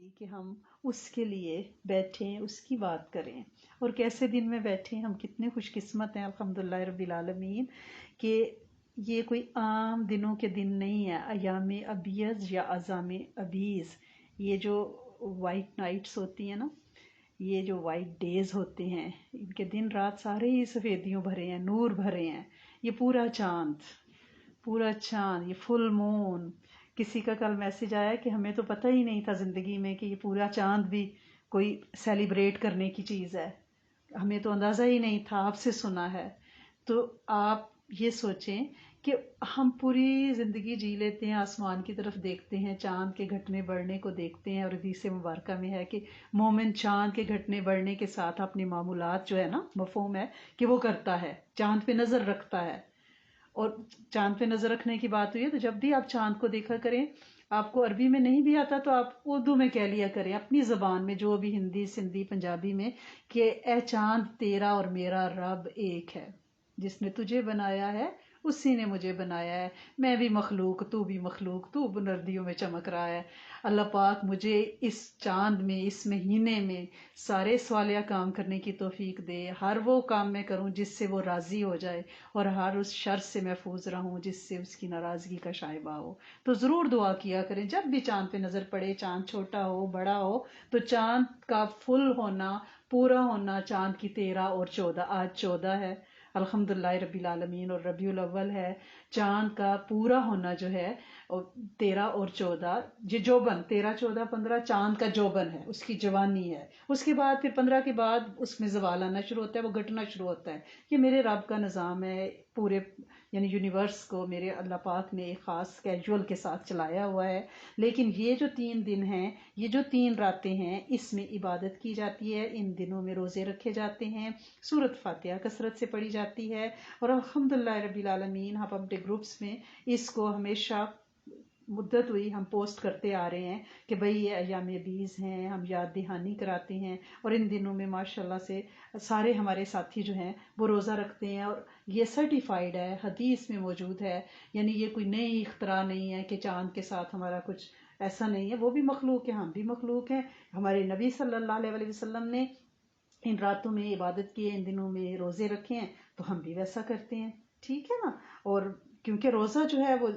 زندگی کہ ہم اس کے لیے بیٹھیں، اس کی بات کریں، اور کیسے دن میں بیٹھیں. ہم کتنے خوش قسمت ہیں الحمدللہ رب العالمین کہ یہ کوئی عام دنوں کے دن نہیں ہے. ایام ابیض یا اعظام ابیض، یہ جو وائٹ نائٹس ہوتی ہیں نا، یہ جو وائٹ ڈیز ہوتے ہیں، ان کے دن رات سارے ہی سفیدیوں بھرے ہیں، نور بھرے ہیں. یہ پورا چاند، یہ فل مون. کسی کا کل میسج آیا کہ ہمیں تو پتہ ہی نہیں تھا زندگی میں کہ یہ پورا چاند بھی کوئی سیلیبریٹ کرنے کی چیز ہے، ہمیں تو اندازہ ہی نہیں تھا، آپ سے سنا ہے. تو آپ یہ سوچیں کہ ہم پوری زندگی جی لیتے ہیں، آسمان کی طرف دیکھتے ہیں، چاند کے گھٹنے بڑھنے کو دیکھتے ہیں، اور حدیث مبارکہ میں ہے کہ مومن چاند کے گھٹنے بڑھنے کے ساتھ اپنے معمولات جو ہے نا، مفہوم ہے کہ وہ کرتا ہے، چاند پہ نظر رکھتا ہے. اور چاند پہ نظر رکھنے کی بات ہوئی ہے تو جب بھی آپ چاند کو دیکھا کریں، آپ کو عربی میں نہیں بھی آتا تو آپ اردو میں کہہ لیا کریں، اپنی زبان میں، جو بھی ہندی سندھی پنجابی میں، کہ اے چاند تیرا اور میرا رب ایک ہے، جس نے تجھے بنایا ہے اسی نے مجھے بنایا ہے، میں بھی مخلوق تو بھی مخلوق، تو بلندیوں میں چمک رہا ہے. اللہ پاک مجھے اس چاند میں، اس مہینے میں سارے صالح کام کرنے کی توفیق دے، ہر وہ کام میں کروں جس سے وہ راضی ہو جائے، اور ہر اس شر سے محفوظ رہوں جس سے اس کی ناراضگی کا شائبہ ہو. تو ضرور دعا کیا کریں جب بھی چاند پہ نظر پڑے، چاند چھوٹا ہو بڑا ہو، تو چاند کا فل ہونا، پورا ہونا. چاند کی 13 اور 14، آج 14 ہے الحمدللہ رب العالمین، اور ربیع الاول ہے. چاند کا پورا ہونا جو ہے 13 اور 14، یہ جوبن 13 14 15 چاند کا جوبن ہے، اس کی جوانی ہے. اس کے بعد پھر 15 کے بعد اس میں زوال آنا شروع ہوتا ہے، وہ گھٹنا شروع ہوتا ہے. یہ میرے رب کا نظام ہے، پورے یعنی یونیورس کو میرے اللہ پاک نے ایک خاص کیجول کے ساتھ چلایا ہوا ہے. لیکن یہ جو 3 دن ہیں، یہ جو 3 راتیں ہیں، اس میں عبادت کی جاتی ہے. ان دنوں میں روزے رکھے جاتے ہیں، سورۃ فاتحہ کثرت سے پڑھی جاتی ہے، اور الحمدللہ رب العالمین ہم اپنے گروپس میں اس کو ہمیشہ مدت ہوئی ہم پوسٹ کرتے آ رہے ہیں کہ بھئی یہ ایام بیز ہیں، ہم یاد دہانی کراتے ہیں. اور ان دنوں میں ماشاءاللہ سے سارے ہمارے ساتھی جو ہیں وہ روزہ رکھتے ہیں، اور یہ سرٹیفائیڈ ہے، حدیث میں موجود ہے. یعنی یہ کوئی نئی اختراع نہیں ہے کہ چاند کے ساتھ ہمارا کچھ ایسا نہیں ہے. وہ بھی مخلوق ہے، ہم بھی مخلوق ہیں. ہمارے نبی صلی اللہ علیہ وسلم نے ان راتوں میں عبادت کی ہے، ان دنوں میں روزے رکھے ہیں، تو ہم بھی ویسا کرتے ہیں. ٹھیک ہے نا؟ اور کیونکہ روزہ جو ہے وہ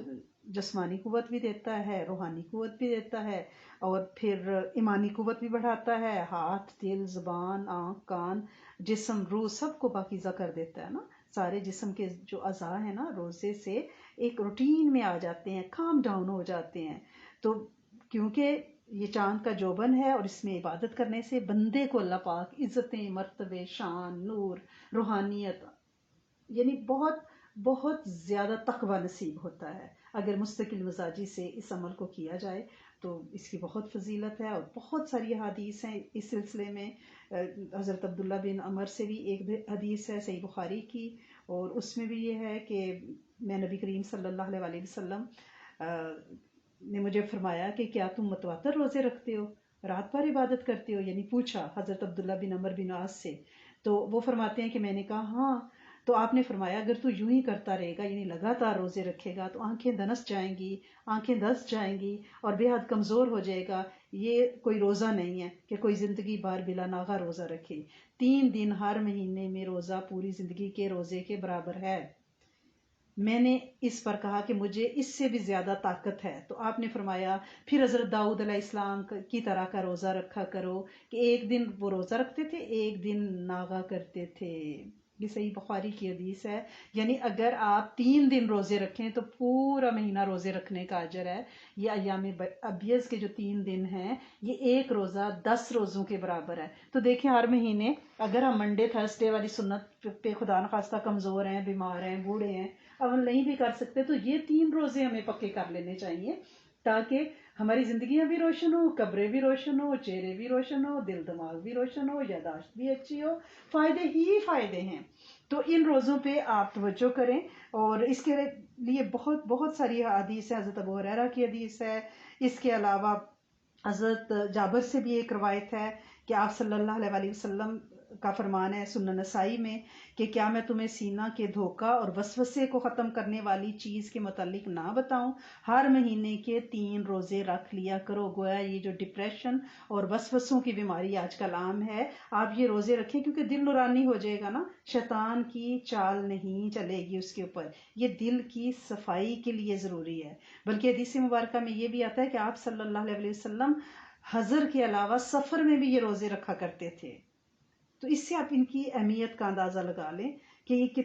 جسمانی قوت بھی دیتا ہے، روحانی قوت بھی دیتا ہے، اور پھر ایمانی قوت بھی بڑھاتا ہے. ہاتھ، دل، زبان، آنکھ، کان، جسم، روح سب کو پاکیزہ کر دیتا ہے نا. سارے جسم کے جو اعضاء ہیں نا، روزے سے ایک روٹین میں آ جاتے ہیں، کام ڈاؤن ہو جاتے ہیں. تو کیونکہ یہ چاند کا جوبن ہے، اور اس میں عبادت کرنے سے بندے کو اللہ پاک عزتیں، مرتبے، شان، نور، روحانیت، یعنی بہت بہت زیادہ تقوی نصیب ہوتا ہے. اگر مستقل مزاجی سے اس عمل کو کیا جائے تو اس کی بہت فضیلت ہے. اور بہت ساری حدیث ہیں اس سلسلے میں. حضرت عبداللہ بن عمر سے بھی ایک حدیث ہے صحیح بخاری کی، اور اس میں بھی یہ ہے کہ میں نبی کریم صلی اللہ علیہ وسلم نے مجھے فرمایا کہ کیا تم متواتر روزے رکھتے ہو، رات بھر عبادت کرتے ہو؟ یعنی پوچھا حضرت عبداللہ بن عمر بن عاص سے. تو وہ فرماتے ہیں کہ میں نے کہا ہاں. تو آپ نے فرمایا اگر تو یوں ہی کرتا رہے گا، یعنی لگاتار روزے رکھے گا، تو آنکھیں دنس جائیں گی، آنکھیں دس جائیں گی، اور بے حد کمزور ہو جائے گا. یہ کوئی روزہ نہیں ہے کہ کوئی زندگی بار بلا ناغہ روزہ رکھے. 3 دن ہر مہینے میں روزہ پوری زندگی کے روزے کے برابر ہے. میں نے اس پر کہا کہ مجھے اس سے بھی زیادہ طاقت ہے. تو آپ نے فرمایا پھر حضرت داؤد علیہ السلام کی طرح کا روزہ رکھا کرو، کہ ایک دن وہ روزہ رکھتے تھے، ایک دن ناغہ کرتے تھے. یہ صحیح بخاری کی حدیث ہے. یعنی اگر آپ 3 دن روزے رکھیں تو پورا مہینہ روزے رکھنے کا اجر ہے. یہ ایام ابیض کے جو 3 دن ہیں، یہ ایک روزہ 10 روزوں کے برابر ہے. تو دیکھیں ہر مہینے اگر ہم منڈے تھرسڈے والی سنت پہ خدا نخواستہ کمزور ہیں، بیمار ہیں، بوڑھے ہیں، عمل نہیں بھی کر سکتے، تو یہ 3 روزے ہمیں پکے کر لینے چاہیے، تاکہ ہماری زندگیاں بھی روشن ہو، قبریں بھی روشن ہو، چہرے بھی روشن ہو، دل دماغ بھی روشن ہو، یاداشت بھی اچھی ہو. فائدے ہی فائدے ہیں. تو ان روزوں پہ آپ توجہ کریں. اور اس کے لیے بہت بہت ساری حدیث ہے. حضرت ابو ہریرہ کی حدیث ہے. اس کے علاوہ حضرت جابر سے بھی ایک روایت ہے کہ آپ صلی اللہ علیہ وسلم کا فرمان ہے سنن نسائی میں کہ کیا میں تمہیں سینہ کے دھوکہ اور وسوسے کو ختم کرنے والی چیز کے متعلق نہ بتاؤں؟ ہر مہینے کے 3 روزے رکھ لیا کرو. گویا یہ جو ڈپریشن اور وسوسوں کی بیماری آج کل عام ہے، آپ یہ روزے رکھیں کیونکہ دل نورانی ہو جائے گا نا، شیطان کی چال نہیں چلے گی اس کے اوپر. یہ دل کی صفائی کے لیے ضروری ہے. بلکہ حدیث مبارکہ میں یہ بھی آتا ہے کہ آپ صلی اللہ علیہ وسلم حضر کے علاوہ سفر میں بھی یہ روزے رکھا کرتے تھے. تو اس سے آپ ان کی اہمیت کا اندازہ لگا لیں کہ یہ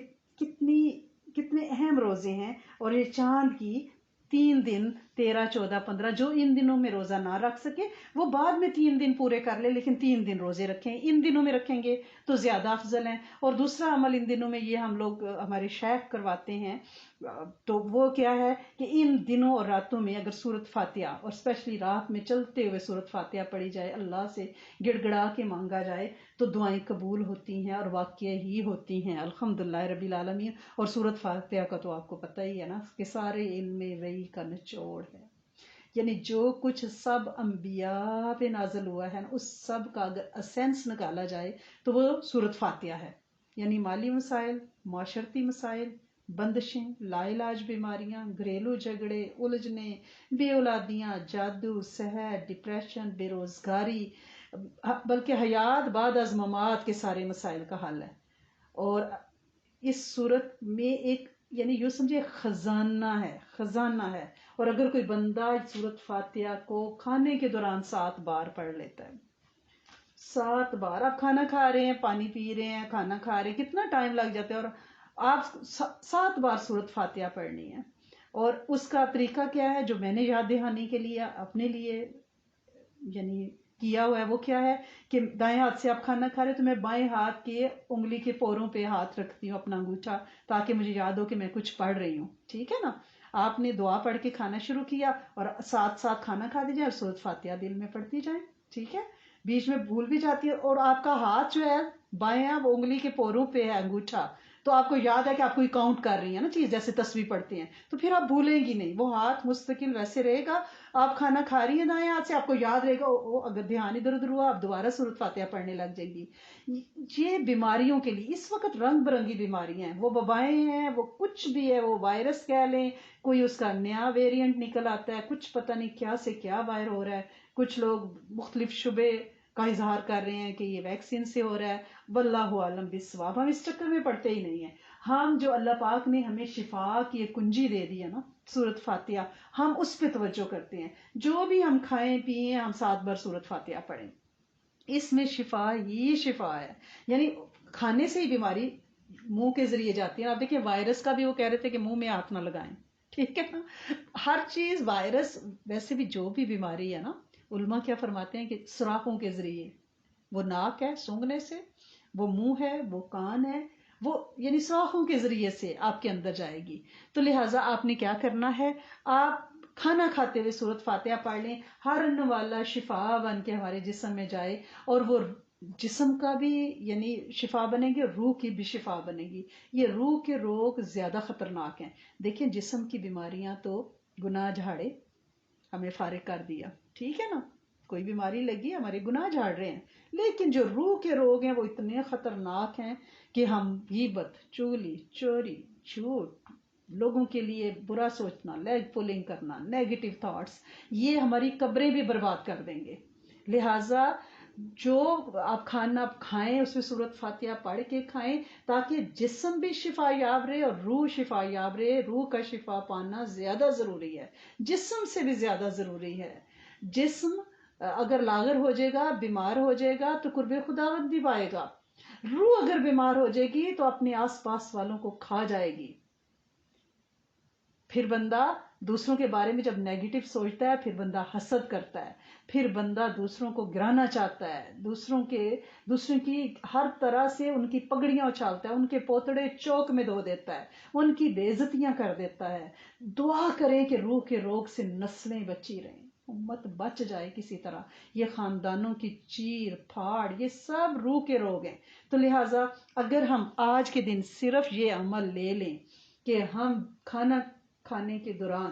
کتنے اہم روزے ہیں. اور یہ چاند کی 3 دن 13 14 15 جو ان دنوں میں روزہ نہ رکھ سکے وہ بعد میں 3 دن پورے کر لے، لیکن 3 دن روزے رکھیں. ان دنوں میں رکھیں گے تو زیادہ افضل ہیں. اور دوسرا عمل ان دنوں میں یہ ہم لوگ ہمارے شیخ کرواتے ہیں، تو وہ کیا ہے کہ ان دنوں اور راتوں میں اگر سورت فاتحہ اور اسپیشلی رات میں چلتے ہوئے سورت فاتحہ پڑھی جائے، اللہ سے گڑ گڑا کے مانگا جائے تو دعائیں قبول ہوتی ہیں اور واقع ہی ہوتی ہیں الحمدللہ رب العالمین. اور سورت فاتحہ کا تو آپ کو پتہ ہی ہے نا کہ سارے علم وحی کا نچوڑ ہے. یعنی جو کچھ سب انبیاء پہ نازل ہوا ہے نا، اس سب کا اگر اسینس نکالا جائے تو وہ سورت فاتحہ ہے. یعنی مالی مسائل، معاشرتی مسائل، بندشیں، لا علاج بیماریاں، گھریلو جھگڑے، الجھنیں، بے اولادیاں، جادو، سحر، ڈپریشن، بے روزگاری، بلکہ حیات بعد از ممات کے سارے مسائل کا حل ہے. اور اس صورت میں ایک یعنی یوں سمجھے خزانہ ہے. اور اگر کوئی بندہ سورت فاتحہ کو کھانے کے دوران 7 بار پڑھ لیتا ہے، 7 بار. آپ کھانا کھا رہے ہیں، پانی پی رہے ہیں، کھانا کھا رہے ہیں، کتنا ٹائم لگ جاتا ہے، اور آپ 7 بار سورت فاتحہ پڑھنی ہے. اور اس کا طریقہ کیا ہے جو میں نے یاد دہانی کے لیے اپنے لیے یعنی کیا ہوا ہے، وہ کیا ہے کہ دائیں ہاتھ سے آپ کھانا کھا رہے تو میں بائیں ہاتھ کے انگلی کے پوروں پہ ہاتھ رکھتی ہوں، اپنا انگوٹھا، تاکہ مجھے یاد ہو کہ میں کچھ پڑھ رہی ہوں. ٹھیک ہے نا؟ آپ نے دعا پڑھ کے کھانا شروع کیا اور ساتھ ساتھ کھانا کھا دیجیے اور سورت فاتحہ دل میں پڑھتی جائیں. ٹھیک ہے؟ بیچ میں بھول بھی جاتی ہے اور آپ کا ہاتھ جو ہے بائیں وہ انگلی کے پوروں پہ ہے انگوٹھا، تو آپ کو یاد ہے کہ آپ کوئی کاؤنٹ کر رہی ہیں نا چیز، جیسے تسبیح پڑھتے ہیں، تو پھر آپ بھولیں گی نہیں، وہ ہاتھ مستقل ویسے رہے گا. آپ کھانا کھا رہی ہیں دائیں ہاتھ سے، آپ کو یاد رہے گا، اگر دھیان ادھر ادھر ہوا آپ دوبارہ سورت فاتحہ پڑھنے لگ جائیں گی. یہ بیماریوں کے لیے اس وقت رنگ برنگی بیماریاں ہیں، وہ وبائیں ہیں، وہ کچھ بھی ہے، وہ وائرس کہہ لیں، کوئی اس کا نیا ویریئنٹ نکل آتا ہے، کچھ پتہ نہیں کیا سے کیا باہر ہو رہا ہے. کچھ لوگ مختلف شبے کا اظہار کر رہے ہیں کہ یہ ویکسین سے ہو رہا ہے. واللہ عالم بالصواب. ہم اس چکر میں پڑتے ہی نہیں ہیں. ہم جو اللہ پاک نے ہمیں شفا کی ایک کنجی دے دی ہے نا سورت فاتحہ، ہم اس پہ توجہ کرتے ہیں. جو بھی ہم کھائیں پیئیں ہم 7 بار سورت فاتحہ پڑھیں، اس میں شفا ہی شفا ہے. یعنی کھانے سے ہی بیماری منہ کے ذریعے جاتی ہے. آپ دیکھیں وائرس کا بھی وہ کہہ رہے تھے کہ منہ میں ہاتھ نہ لگائیں. ٹھیک ہے نا؟ ہر چیز وائرس، ویسے بھی جو بھی بیماری ہے نا، علماء کیا فرماتے ہیں کہ سوراخوں کے ذریعے، وہ ناک ہے سونگھنے سے، وہ منہ ہے، وہ کان ہے، وہ یعنی سوراخوں کے ذریعے سے آپ کے اندر جائے گی. تو لہٰذا آپ نے کیا کرنا ہے، آپ کھانا کھاتے ہوئے سورت فاتحہ پڑھ لیں، ہر والا شفا بن کے ہمارے جسم میں جائے، اور وہ جسم کا بھی یعنی شفا بنے گی اور روح کی بھی شفا بنے گی. یہ روح کے روگ زیادہ خطرناک ہیں. دیکھیں جسم کی بیماریاں تو گناہ جھاڑے ہمیں فارغ کر دیا. ٹھیک ہے نا؟ کوئی بیماری لگی ہمارے گناہ جھاڑ رہے ہیں، لیکن جو روح کے روگ ہیں وہ اتنے خطرناک ہیں کہ ہم غیبت، چغلی، چوری، جھوٹ، لوگوں کے لیے برا سوچنا، لیگ پولنگ کرنا، نیگیٹو تھاٹس، یہ ہماری قبریں بھی برباد کر دیں گے. لہٰذا جو آپ کھانا کھائیں اس میں سورت فاتحہ پڑھ کے کھائیں، تاکہ جسم بھی شفا یاب رہے اور روح شفا یاب رہے. روح کا شفا پانا زیادہ ضروری ہے، جسم سے بھی زیادہ ضروری ہے. جسم اگر لاغر ہو جائے گا، بیمار ہو جائے گا تو قرب خداوند بھی پائے گا. روح اگر بیمار ہو جائے گی تو اپنے آس پاس والوں کو کھا جائے گی. پھر بندہ دوسروں کے بارے میں جب نیگیٹو سوچتا ہے، پھر بندہ حسد کرتا ہے، پھر بندہ دوسروں کو گرانا چاہتا ہے، دوسروں کی ہر طرح سے ان کی پگڑیاں اچھالتا ہے، ان کے پوتڑے چوک میں دھو دیتا ہے، ان کی بے عزتیاں کر دیتا ہے. دعا کریں کہ روح کے روگ سے نسلیں بچی رہیں، امت بچ جائے کسی طرح. یہ خاندانوں کی چیر پھاڑ، یہ سب روح کے روگ ہیں. تو لہٰذا اگر ہم آج کے دن صرف یہ عمل لے لیں کہ ہم کھانا کھانے کے دوران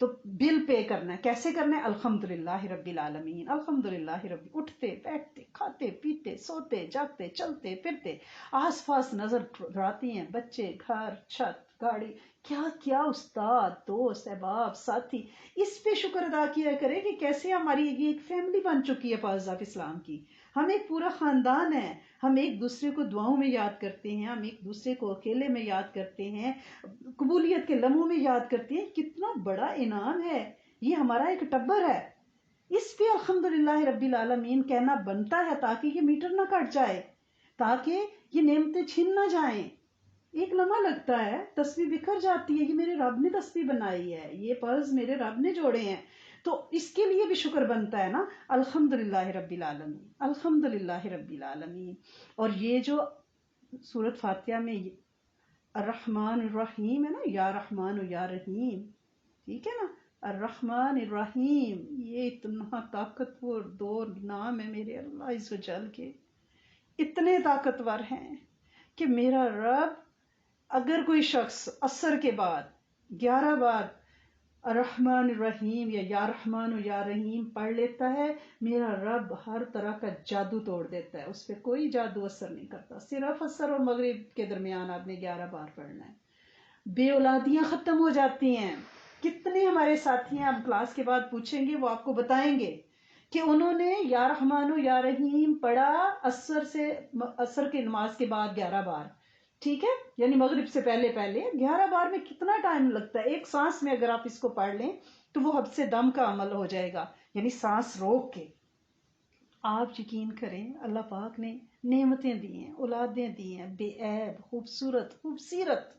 تو بل پے کرنا ہے. کیسے کرنا ہے؟ الحمدللہ رب العالمین، الحمدللہ رب. اٹھتے بیٹھتے کھاتے پیتے سوتے جاگتے چلتے پھرتے، آس پاس نظر دوڑاتی ہیں، بچے، گھر، چھت، گاڑی، کیا کیا استاد، دوست، احباب، ساتھی. اس پہ شکر ادا کیا کرے کہ کیسے ہماری یہ ایک فیملی بن چکی ہے پاس آف اسلام کی. ہم ایک پورا خاندان ہے. ہم ایک دوسرے کو دعاؤں میں یاد کرتے ہیں، ہم ایک دوسرے کو اکیلے میں یاد کرتے ہیں، قبولیت کے لمحوں میں یاد کرتے ہیں. کتنا بڑا انعام ہے یہ، ہمارا ایک ٹبر ہے. اس پہ الحمدللہ رب العالمین کہنا بنتا ہے تاکہ یہ میٹر نہ کٹ جائے، تاکہ یہ نعمتیں چھن نہ جائیں. ایک لمحہ لگتا ہے، تسبیح بکھر جاتی ہے، یہ میرے رب نے تسبیح بنائی ہے، یہ پلز میرے رب نے جوڑے ہیں. تو اس کے لیے بھی شکر بنتا ہے نا. الحمدللہ رب العالمین، الحمدللہ رب العالمین. اور یہ جو سورۃ فاتحہ میں الرحمن الرحیم ہے نا، یا رحمان و یا رحیم، ٹھیک ہے نا، الرحمن الرحیم، یہ اتنا طاقتور دو نام ہے میرے اللہ عز و جل کے، اتنے طاقتور ہیں کہ میرا رب، اگر کوئی شخص عصر کے بعد 11 بار الرحمن الرحیم یا رحمان و یا رحیم پڑھ لیتا ہے، میرا رب ہر طرح کا جادو توڑ دیتا ہے. اس پہ کوئی جادو اثر نہیں کرتا. صرف عصر اور مغرب کے درمیان آپ نے 11 بار پڑھنا ہے. بے اولادیاں ختم ہو جاتی ہیں. کتنے ہمارے ساتھی ہیں، آپ کلاس کے بعد پوچھیں گے، وہ آپ کو بتائیں گے کہ انہوں نے یا رحمان و یا رحیم پڑھا عصر کے نماز کے بعد 11 بار، ٹھیک ہے، یعنی مغرب سے پہلے 11 بار میں کتنا ٹائم لگتا ہے؟ ایک سانس میں اگر آپ اس کو پڑھ لیں تو وہ حبس دم کا عمل ہو جائے گا، یعنی سانس روک کے. آپ یقین کریں، اللہ پاک نے نعمتیں دی ہیں، اولادیں دی ہیں، بے عیب، خوبصورت.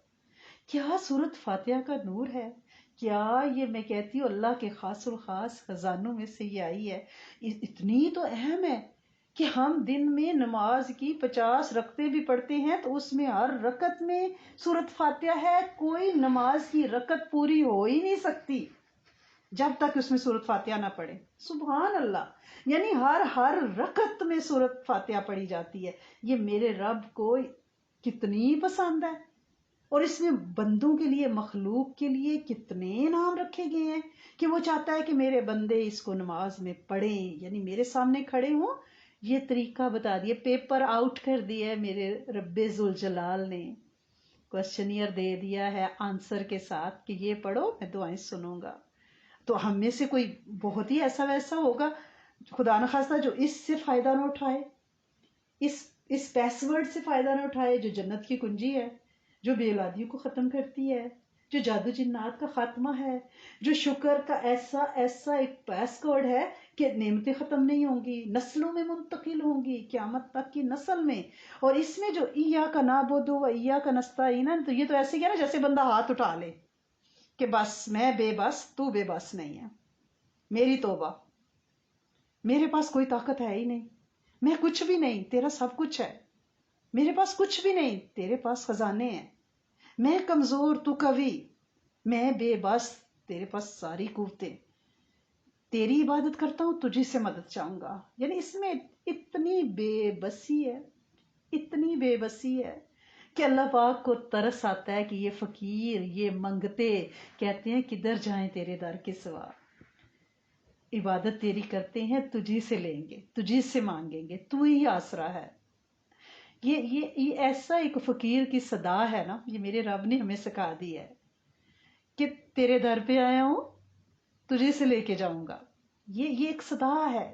کیا سورۃ فاتحہ کا نور ہے! کیا یہ میں کہتی ہوں اللہ کے خاص الخاص خزانوں میں سے یہ آئی ہے. اتنی تو اہم ہے کہ ہم دن میں نماز کی 50 رکعتیں بھی پڑھتے ہیں تو اس میں ہر رکعت میں سورۃ فاتحہ ہے. کوئی نماز کی رکعت پوری ہو ہی نہیں سکتی جب تک اس میں سورۃ فاتحہ نہ پڑھے. سبحان اللہ، یعنی ہر رکعت میں سورۃ فاتحہ پڑھی جاتی ہے. یہ میرے رب کو کتنی پسند ہے، اور اس میں بندوں کے لیے، مخلوق کے لیے کتنے نام رکھے گئے ہیں کہ وہ چاہتا ہے کہ میرے بندے اس کو نماز میں پڑھیں، یعنی میرے سامنے کھڑے ہوں. یہ طریقہ بتا دیا، پیپر آؤٹ کر دیا ہے میرے رب ذوالجلال نے، کوشچنئر دے دیا ہے آنسر کے ساتھ کہ یہ پڑھو، میں دعائیں سنوں گا. تو ہم میں سے کوئی بہت ہی ایسا ویسا ہوگا خدا نخواستہ جو اس سے فائدہ نہ اٹھائے، اس پیس ورڈ سے فائدہ نہ اٹھائے جو جنت کی کنجی ہے، جو بے اولادیوں کو ختم کرتی ہے، جو جادو جنات کا خاتمہ ہے، جو شکر کا ایسا ایک پیس کوڈ ہے کہ نعمتیں ختم نہیں ہوں گی، نسلوں میں منتقل ہوں گی، قیامت تک کی نسل میں. اور اس میں جو ایاک نعبد و ایاک نستعین، تو یہ تو ایسے کیا نا جیسے بندہ ہاتھ اٹھا لے کہ بس میں بے بس، تو بے بس نہیں ہے، میری توبہ، میرے پاس کوئی طاقت ہے ہی نہیں، میں کچھ بھی نہیں، تیرا سب کچھ ہے. میرے پاس کچھ بھی نہیں، تیرے پاس خزانے ہیں. میں کمزور، تو قوی، میں بے بس، تیرے پاس ساری قوتیں. تیری عبادت کرتا ہوں، تجھی سے مدد چاہوں گا. یعنی اس میں اتنی بے بسی ہے، اتنی بے بسی ہے کہ اللہ پاک کو ترس آتا ہے کہ یہ فقیر، یہ منگتے کہتے ہیں کدھر جائیں تیرے در کے سوا. عبادت تیری کرتے ہیں، تجھی سے لیں گے، تجھی سے مانگیں گے، تو ہی آسرا ہے. یہ ایسا ایک فقیر کی صدا ہے نا، یہ میرے رب نے ہمیں سکھا دی ہے کہ تیرے در پہ آیا ہوں، تجھے سے لے کے جاؤں گا. یہ ایک صدا ہے،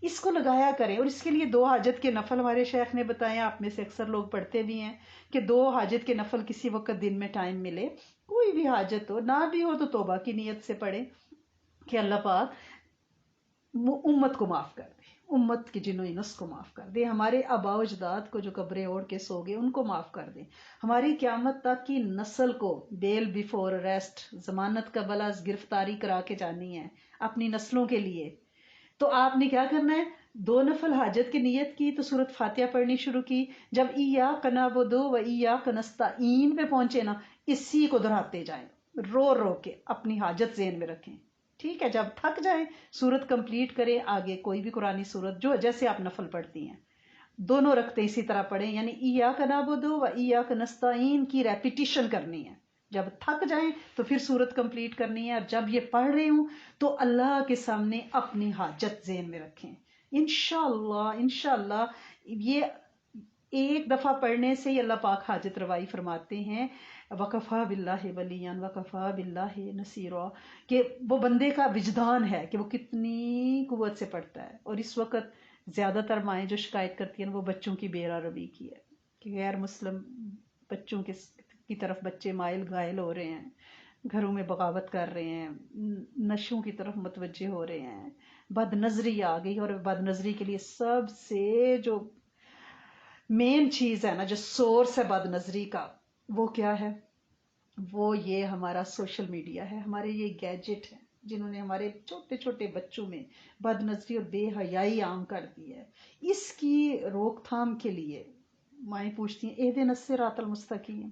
اس کو لگایا کریں. اور اس کے لیے 2 حاجت کے نفل ہمارے شیخ نے بتائے، آپ میں سے اکثر لوگ پڑھتے بھی ہیں کہ 2 حاجت کے نفل کسی وقت دن میں ٹائم ملے، کوئی بھی حاجت ہو، نہ بھی ہو تو توبہ کی نیت سے پڑھیں کہ اللہ پاک امت کو معاف کر دے، امت کے جن و انس کو معاف کر دے، ہمارے آباء و اجداد کو جو قبریں اوڑھ کے سو گئے ان کو معاف کر دے، ہماری قیامت تک کی نسل کو بیل بیفور اریسٹ، ضمانت کا بلاز گرفتاری کرا کے جانی ہے اپنی نسلوں کے لیے. تو آپ نے کیا کرنا ہے؟ 2 نفل حاجت کی نیت کی تو سورۃ فاتحہ پڑھنی شروع کی. جب ایاک نعبد و ایاک نستعین پہ پہنچے نا، اسی کو دہراتے جائیں، رو رو کے اپنی حاجت ذہن میں رکھیں. ٹھیک ہے، جب تھک جائیں سورت کمپلیٹ کریں، آگے کوئی بھی قرآنی سورت جو جیسے آپ نفل پڑھتی ہیں 2 رکھتے اسی طرح پڑھیں. یعنی ایاک نعبد و ایاک نستعین کی ریپیٹیشن کرنی ہے. جب تھک جائیں تو پھر سورت کمپلیٹ کرنی ہے، اور جب یہ پڑھ رہے ہوں تو اللہ کے سامنے اپنی حاجت ذہن میں رکھیں. انشاءاللہ یہ ایک دفعہ پڑھنے سے ہی اللہ پاک حاجت روائی فرماتے ہیں. وکفا باللہ ولیاً وکفا باللہ نصیرا، کہ وہ بندے کا وجدان ہے کہ وہ کتنی قوت سے پڑھتا ہے. اور اس وقت زیادہ تر مائیں جو شکایت کرتی ہیں وہ بچوں کی بے روی کی ہے کہ غیر مسلم بچوں کی طرف بچے مائل گائل ہو رہے ہیں، گھروں میں بغاوت کر رہے ہیں، نشوں کی طرف متوجہ ہو رہے ہیں، بد نظری آ گئی. اور بد نظری کے لیے سب سے جو مین چیز ہے نا، جو سورس ہے بد نظری کا، وہ کیا ہے؟ وہ یہ ہمارا سوشل میڈیا ہے، ہمارے یہ گیجٹ ہے جنہوں نے ہمارے چھوٹے چھوٹے بچوں میں بد نظری اور بے حیائی عام کر دی ہے. اس کی روک تھام کے لیے مائیں پوچھتی ہیں اہدنا الصراط المستقیم،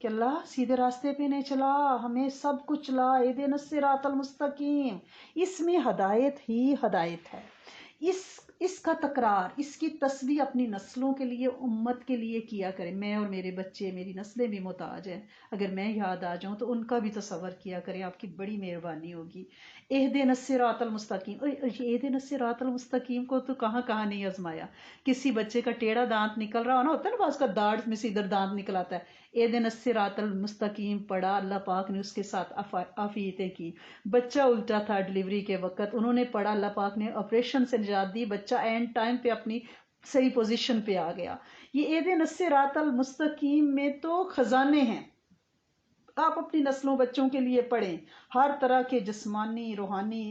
کہ اللہ سیدھے راستے پہ نہیں چلا، ہمیں سب کچھ چلا. اہدنا الصراط المستقیم، اس میں ہدایت ہی ہدایت ہے. اس کا تکرار، اس کی تسبیح اپنی نسلوں کے لیے، امت کے لیے کیا کریں. میں اور میرے بچے، میری نسلیں بھی محتاج ہیں. اگر میں یاد آ جاؤں تو ان کا بھی تصور کیا کریں، آپ کی بڑی مہربانی ہوگی. اہدنا الصراط المستقیم، اہدنا الصراط المستقیم کو تو کہاں کہاں نہیں آزمایا. کسی بچے کا ٹیڑھا دانت نکل رہا ہو نا، ہوتا ہے نا اس کا دانت میں سے ادھر دانت نکل آتا ہے، اہدنا الصراط المستقیم پڑھا، اللہ پاک نے اس کے ساتھ عافیتیں کی. بچہ الٹا تھا ڈلیوری کے وقت، انہوں نے پڑھا، اللہ پاک نے آپریشن سے نجات دی، بچہ اینڈ ٹائم پہ اپنی صحیح پوزیشن پہ آ گیا. یہ اہدنا الصراط المستقیم میں تو خزانے ہیں. آپ اپنی نسلوں بچوں کے لیے پڑھیں. ہر طرح کے جسمانی روحانی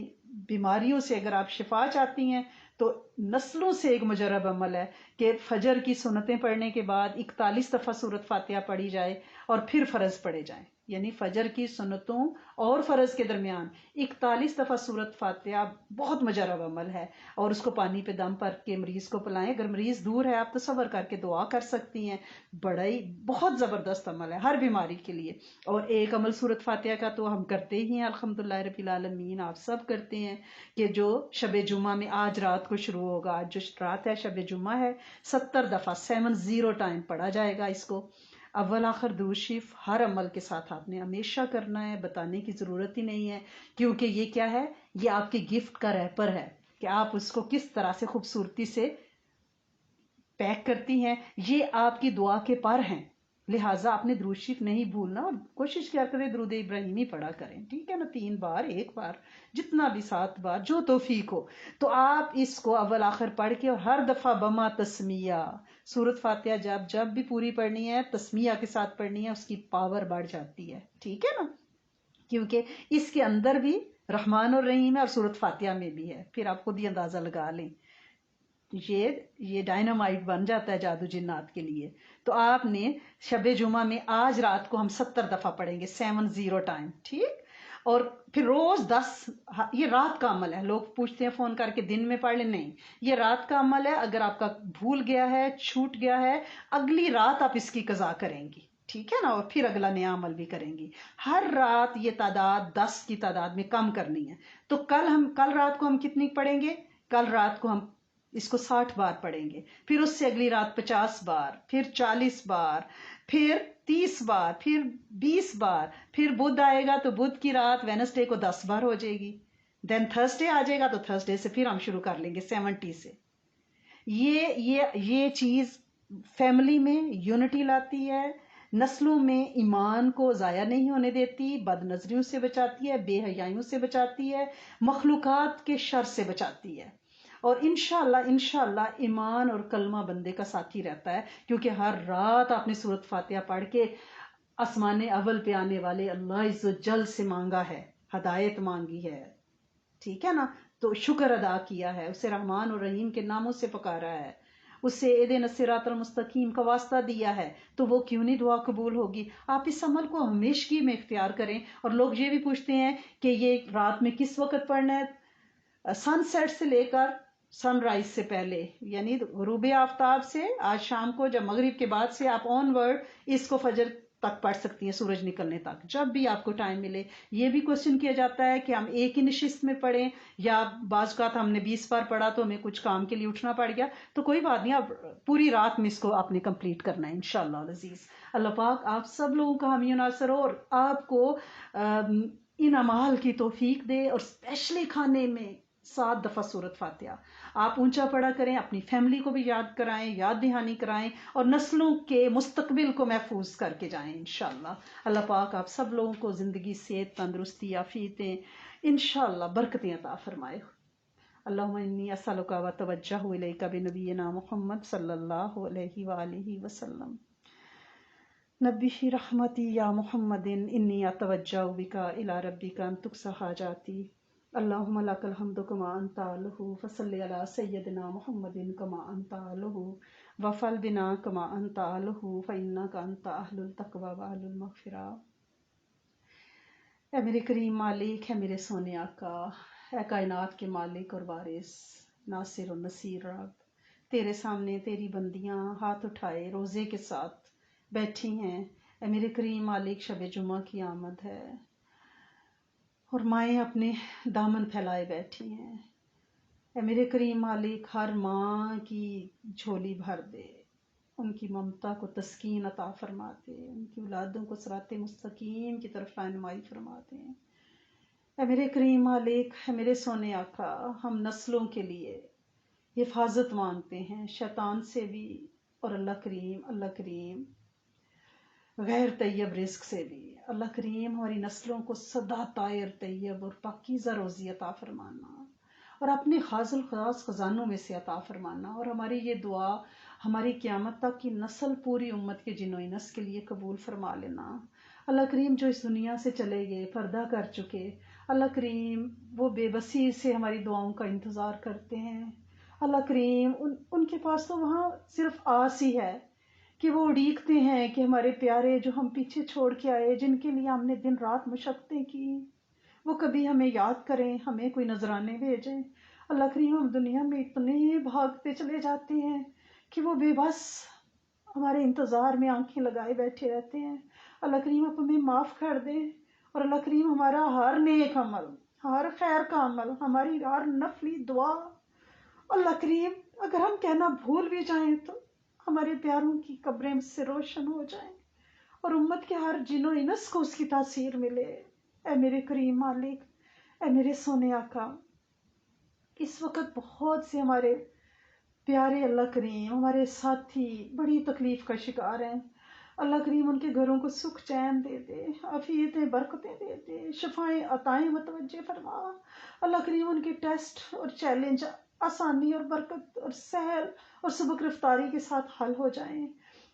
بیماریوں سے اگر آپ شفا چاہتی ہیں تو نسلوں سے ایک مجرب عمل ہے کہ فجر کی سنتیں پڑھنے کے بعد 41 دفعہ سورت فاتحہ پڑھی جائے اور پھر فرض پڑھے جائیں. یعنی فجر کی سنتوں اور فرض کے درمیان 41 دفعہ سورت فاتحہ بہت مجرب عمل ہے. اور اس کو پانی پہ دم پر کے مریض کو پلائیں. اگر مریض دور ہے آپ تصور کر کے دعا کر سکتی ہیں. بڑا ہی بہت زبردست عمل ہے ہر بیماری کے لیے. اور ایک عمل سورت فاتحہ کا تو ہم کرتے ہی ہیں الحمدللہ رب العالمین، آپ سب کرتے ہیں، کہ جو شب جمعہ میں آج رات کو شروع ہوگا، آج جو رات ہے شب جمعہ ہے، 70 دفعہ 70 ٹائم پڑھا جائے گا. اس کو اول آخر درود شریف ہر عمل کے ساتھ آپ نے ہمیشہ کرنا ہے، بتانے کی ضرورت ہی نہیں ہے، کیونکہ یہ کیا ہے؟ یہ آپ کی گفٹ کا ریپر ہے کہ آپ اس کو کس طرح سے خوبصورتی سے پیک کرتی ہیں. یہ آپ کی دعا کے پر ہیں، لہٰذا آپ نے درود شریف نہیں بھولنا، اور کوشش کیا کریں درود ابراہیمی پڑھا کریں. ٹھیک ہے نا؟ 3 بار، 1 بار، جتنا بھی، 7 بار، جو توفیق ہو. تو آپ اس کو اول آخر پڑھ کے اور ہر دفعہ بما تسمیہ سورت فاتحہ جب بھی پوری پڑھنی ہے تسمیہ کے ساتھ پڑھنی ہے، اس کی پاور بڑھ جاتی ہے. ٹھیک ہے نا؟ کیونکہ اس کے اندر بھی رحمان اور رحیم ہے اور سورت فاتحہ میں بھی ہے. پھر آپ خود ہی اندازہ لگا لیں، یہ ڈائنامائٹ بن جاتا ہے جادو جنات کے لیے. تو آپ نے شب جمعہ میں آج رات کو ہم 70 دفعہ پڑھیں گے، 70 ٹائم. ٹھیک؟ اور پھر روز 10. یہ رات کا عمل ہے. لوگ پوچھتے ہیں فون کر کے دن میں پڑھ لیں، نہیں، یہ رات کا عمل ہے. اگر آپ کا بھول گیا ہے، چھوٹ گیا ہے، اگلی رات آپ اس کی قضا کریں گی. ٹھیک ہے نا؟ اور پھر اگلا نیا عمل بھی کریں گی. ہر رات یہ تعداد 10 کی تعداد میں کم کرنی ہے. تو کل رات کو ہم کتنی پڑھیں گے؟ کل رات کو ہم اس کو 60 بار پڑھیں گے. پھر اس سے اگلی رات 50 بار، پھر 40 بار، پھر 30 بار، پھر 20 بار. پھر بدھ آئے گا تو بدھ کی رات وینسڈے کو 10 بار ہو جائے گی. دین تھرسڈے آ جائے گا تو تھرسڈے سے پھر ہم شروع کر لیں گے 70 سے. یہ چیز فیملی میں یونٹی لاتی ہے، نسلوں میں ایمان کو ضائع نہیں ہونے دیتی، بد نظریوں سے بچاتی ہے، بے حیائیوں سے بچاتی ہے، مخلوقات کے شر سے بچاتی ہے. اور انشاءاللہ ایمان اور کلمہ بندے کا ساتھی رہتا ہے، کیونکہ ہر رات آپ نے سورت فاتحہ پڑھ کے آسمان اول پہ آنے والے اللہ عز و جل سے مانگا ہے، ہدایت مانگی ہے. ٹھیک ہے نا؟ تو شکر ادا کیا ہے، اسے رحمان اور رحیم کے ناموں سے پکارا ہے، اسے اہدنا الصراط المستقیم کا واسطہ دیا ہے، تو وہ کیوں نہیں دعا قبول ہوگی؟ آپ اس عمل کو ہمیشگی میں اختیار کریں. اور لوگ یہ بھی پوچھتے ہیں کہ یہ رات میں کس وقت پڑھنا ہے؟ سن سیٹ سے لے کر سن رائز سے پہلے، یعنی غروب آفتاب سے آج شام کو جب مغرب کے بعد سے آپ آن ورڈ اس کو فجر تک پڑھ سکتی ہیں سورج نکلنے تک، جب بھی آپ کو ٹائم ملے. یہ بھی کوشچن کیا جاتا ہے کہ ہم ایک ہی نشست میں پڑھیں یا بعض اوقات ہم نے 20 بار پڑھا تو ہمیں کچھ کام کے لیے اٹھنا پڑ گیا، تو کوئی بات نہیں، آپ پوری رات میں اس کو آپ نے کمپلیٹ کرنا ہے انشاءاللہ العزیز. اللہ پاک آپ سب لوگوں کا حامی و ناصر ہو اور آپ کو ان اعمال کی توفیق دے، اور اسپیشلی کھانے میں 7 دفعہ سورۃ فاتحہ آپ اونچا پڑھا کریں، اپنی فیملی کو بھی یاد کرائیں، یاد دہانی کرائیں، اور نسلوں کے مستقبل کو محفوظ کر کے جائیں انشاءاللہ. اللہ پاک آپ سب لوگوں کو زندگی، صحت، تندرستی، عافیتیں، انشاءاللہ برکتیں عطا فرمائے. اللہم انی اسألک و اتوجہ الیک بنبینا محمد صلی اللہ علیہ وآلہ وسلم. نبی رحمتی یا محمد انی اتوجہ بک الی ربک ان تقضی حاجاتی. اللہم لک الحمد کما انت اہلہ فصلی علی سیدنا محمد کما انت اہلہ وفعل بنا کما انت اہلہ فانک انت اہل التقوی و اہل المغفرہ. اے میرے کریم مالک، ہے میرے سونے آقا، اے کائنات کے مالک اور وارث، ناصر و نصیر رب، تیرے سامنے تیری بندیاں ہاتھ اٹھائے روزے کے ساتھ بیٹھی ہیں. اے میرے کریم مالک، شب جمعہ کی آمد ہے اور مائیں اپنے دامن پھیلائے بیٹھی ہیں. اے میرے کریم مالک، ہر ماں کی جھولی بھر دے، ان کی ممتا کو تسکین عطا فرما دے، ان کی اولادوں کو صراط مستقیم کی طرف رہنمائی فرما دے. اے میرے کریم مالک، ہے میرے سونے آقا، ہم نسلوں کے لیے حفاظت مانگتے ہیں، شیطان سے بھی اور اللہ کریم غیر طیب رزق سے بھی. اللہ کریم ہماری نسلوں کو سدا طاہر طیب اور پاکیزہ روزی عطا فرمانا، اور اپنے خاص الخاص خزانوں میں سے عطا فرمانا، اور ہماری یہ دعا ہماری قیامت تک کی نسل پوری امت کے جن و انس کے لیے قبول فرما لینا. اللہ کریم جو اس دنیا سے چلے گئے، پردہ کر چکے، اللہ کریم وہ بے بسی سے ہماری دعاؤں کا انتظار کرتے ہیں. اللہ کریم ان کے پاس تو وہاں صرف آس ہی ہے کہ وہ اڑیکتے ہیں کہ ہمارے پیارے جو ہم پیچھے چھوڑ کے آئے، جن کے لیے ہم نے دن رات مشقتیں کی، وہ کبھی ہمیں یاد کریں، ہمیں کوئی نذرانے بھیجیں. اللہ کریم ہم دنیا میں اتنے بھاگتے چلے جاتے ہیں کہ وہ بے بس ہمارے انتظار میں آنکھیں لگائے بیٹھے رہتے ہیں. اللہ کریم آپ ہمیں معاف کر دیں، اور اللہ کریم ہمارا ہر نیک عمل، ہر خیر کا عمل، ہماری ہر نفلی دعا، اللہ کریم اگر ہم کہنا بھول بھی جائیں تو ہمارے پیاروں کی قبریں اس سے روشن ہو جائیں، اور امت کے ہر جن و انس کو اس کی تاثیر ملے. اے میرے کریم مالک، اے میرے سونے آقا، اس وقت بہت سے ہمارے پیارے اللہ کریم ہمارے ساتھی بڑی تکلیف کا شکار ہیں. اللہ کریم ان کے گھروں کو سکھ چین دے دے، عافیتیں برکتیں دے دے، شفائیں عطائیں متوجہ فرما. اللہ کریم ان کے ٹیسٹ اور چیلنج آسانی اور برکت اور سہل اور سبک رفتاری کے ساتھ حل ہو جائیں.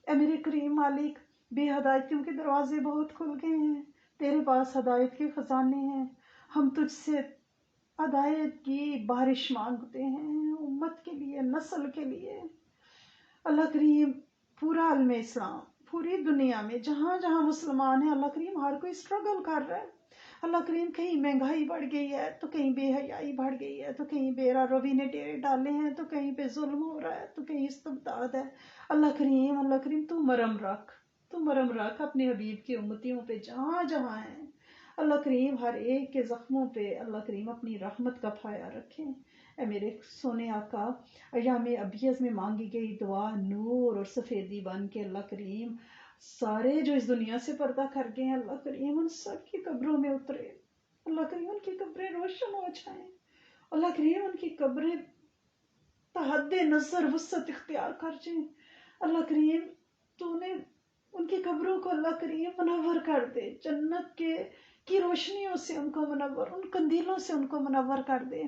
اے میرے کریم مالک، بے ہدایتیوں کے دروازے بہت کھل گئے ہیں، تیرے پاس ہدایت کے خزانے ہیں. ہم تجھ سے ہدایت کی بارش مانگتے ہیں، امت کے لیے، نسل کے لیے. اللہ کریم پورا عالم اسلام، پوری دنیا میں جہاں جہاں مسلمان ہیں، اللہ کریم ہر کوئی اسٹرگل کر رہا ہے. اللہ کریم کہیں مہنگائی بڑھ گئی ہے تو کہیں بے حیائی بڑھ گئی ہے، تو کہیں بے روی نے ڈیرے ڈالے ہیں، تو کہیں پہ ظلم ہو رہا ہے، تو کہیں استبداد ہے. اللہ کریم تو مرم رکھ اپنے حبیب کی امتیوں پہ جہاں جہاں ہیں. اللہ کریم ہر ایک کے زخموں پہ اللہ کریم اپنی رحمت کا پھایہ رکھیں. اے میرے سونے آقا، ایام ابیض میں مانگی گئی دعا نور اور سفیدی بن کے اللہ کریم سارے جو اس دنیا سے پردہ کر گئے ہیں، اللہ کریم ان سب کی قبروں میں اترے. اللہ کریم ان کی قبریں روشن ہو جائیں. اللہ کریم ان کی قبریں تحد نظر وسعت اختیار کر جائیں. اللہ کریم تو نے ان کی قبروں کو اللہ کریم منور کر دے، جنت کی روشنیوں سے ان کو منور، ان قندیلوں سے ان کو منور کر دے.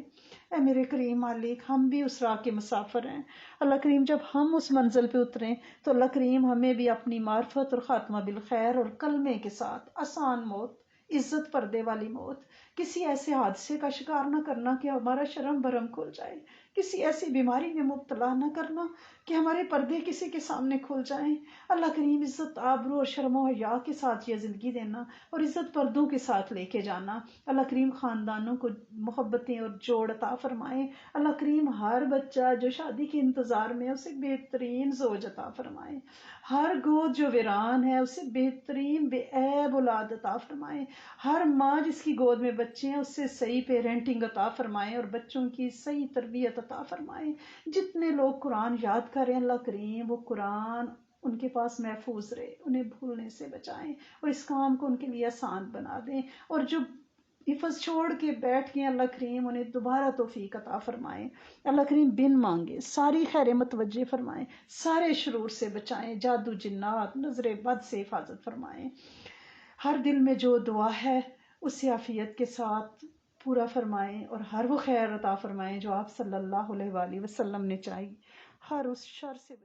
اے میرے کریم مالک، ہم بھی اس راہ کے مسافر ہیں. اللہ کریم جب ہم اس منزل پہ اتریں تو اللہ کریم ہمیں بھی اپنی معرفت اور خاتمہ بالخیر اور کلمے کے ساتھ آسان موت، عزت پردے والی موت، کسی ایسے حادثے کا شکار نہ کرنا کہ ہمارا شرم برم کھل جائے، کسی ایسی بیماری میں مبتلا نہ کرنا کہ ہمارے پردے کسی کے سامنے کھل جائیں۔ اللہ کریم عزت آبرو اور شرم و حیا کے ساتھ یہ زندگی دینا اور عزت پردوں کے ساتھ لے کے جانا۔ اللہ کریم خاندانوں کو محبتیں اور جوڑ عطا فرمائے۔ اللہ کریم ہر بچہ جو شادی کے انتظار میں ہے اسے بہترین زوج عطا فرمائے۔ ہر گود جو ویران ہے اسے بہترین بے عیب اولاد عطا فرمائے۔ ہر ماں جس کی گود میں بچے ہیں اس سے صحیح پیرنٹنگ عطا فرمائے اور بچوں کی صحیح تربیت عطا فرمائے۔ جتنے لوگ قرآن یاد کریں اللہ کریم وہ قرآن ان کے پاس محفوظ رہے، انہیں بھولنے سے بچائیں اور اس کام کو ان کے لیے آسان بنا دیں، اور جو حفظ چھوڑ کے بیٹھ گئے اللہ کریم انہیں دوبارہ توفیق عطا فرمائیں۔ اللہ کریم بن مانگے ساری خیر متوجہ فرمائیں، سارے شرور سے بچائیں، جادو جنات نظر بد سے حفاظت فرمائیں۔ ہر دل میں جو دعا ہے اسے عافیت کے ساتھ پورا فرمائیں اور ہر وہ خیر عطا فرمائیں جو آپ صلی اللہ علیہ وآلہ وسلم نے چاہی، ہر اس شر سے